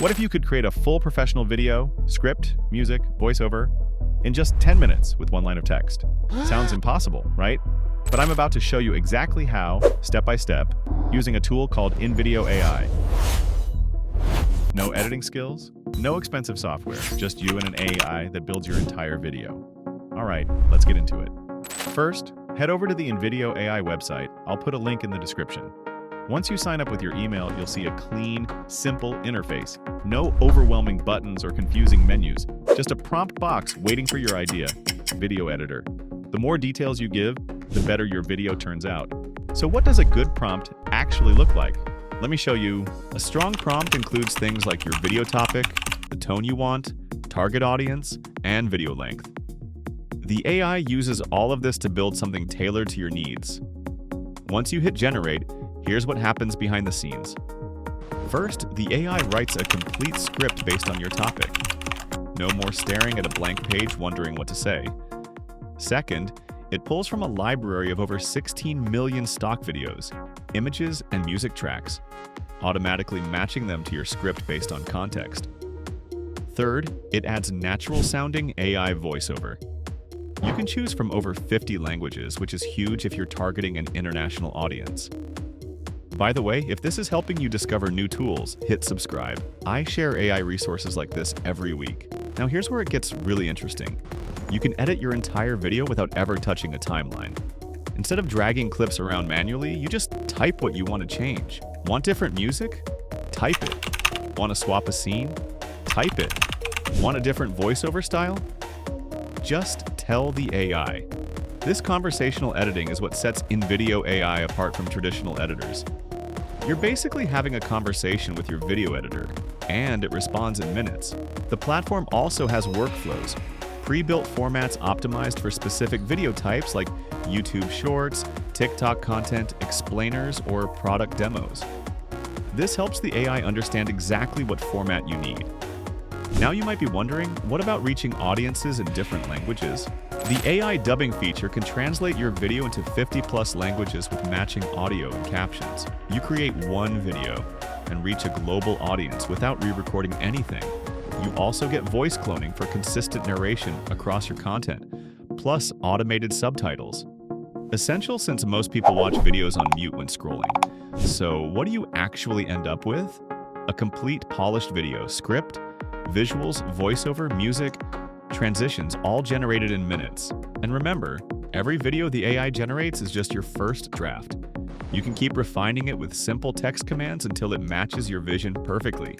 What if you could create a full professional video, script, music, voiceover, in just 10 minutes with one line of text? Sounds impossible, right? But I'm about to show you exactly how, step by step, using a tool called InvideoAI. No editing skills, no expensive software, just you and an AI that builds your entire video. All right, let's get into it. First, head over to the InvideoAI website. I'll put a link in the description. Once you sign up with your email, you'll see a clean, simple interface. No overwhelming buttons or confusing menus, just a prompt box waiting for your idea. Video editor. The more details you give, the better your video turns out. So what does a good prompt actually look like? Let me show you. A strong prompt includes things like your video topic, the tone you want, target audience, and video length. The AI uses all of this to build something tailored to your needs. Once you hit generate, here's what happens behind the scenes. First, the AI writes a complete script based on your topic. No more staring at a blank page wondering what to say. Second, it pulls from a library of over 16 million stock videos, images, and music tracks, automatically matching them to your script based on context. Third, it adds natural-sounding AI voiceover. You can choose from over 50 languages, which is huge if you're targeting an international audience. By the way, if this is helping you discover new tools, hit subscribe. I share AI resources like this every week. Now here's where it gets really interesting. You can edit your entire video without ever touching a timeline. Instead of dragging clips around manually, you just type what you want to change. Want different music? Type it. Want to swap a scene? Type it. Want a different voiceover style? Just tell the AI. This conversational editing is what sets InvideoAI apart from traditional editors. You're basically having a conversation with your video editor, and it responds in minutes. The platform also has workflows, pre-built formats optimized for specific video types like YouTube Shorts, TikTok content, explainers, or product demos. This helps the AI understand exactly what format you need. Now you might be wondering, what about reaching audiences in different languages? The AI dubbing feature can translate your video into 50+ languages with matching audio and captions. You create one video and reach a global audience without re-recording anything. You also get voice cloning for consistent narration across your content, plus automated subtitles. Essential since most people watch videos on mute when scrolling. So what do you actually end up with? A complete polished video, script, visuals, voiceover, music, transitions, all generated in minutes. And remember, every video the AI generates is just your first draft. You can keep refining it with simple text commands until it matches your vision perfectly.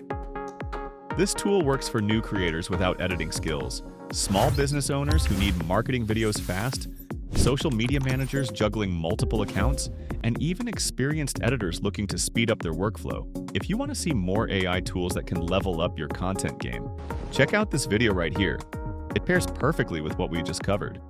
This tool works for new creators without editing skills, small business owners who need marketing videos fast, social media managers juggling multiple accounts, and even experienced editors looking to speed up their workflow. If you want to see more AI tools that can level up your content game, check out this video right here. It pairs perfectly with what we just covered.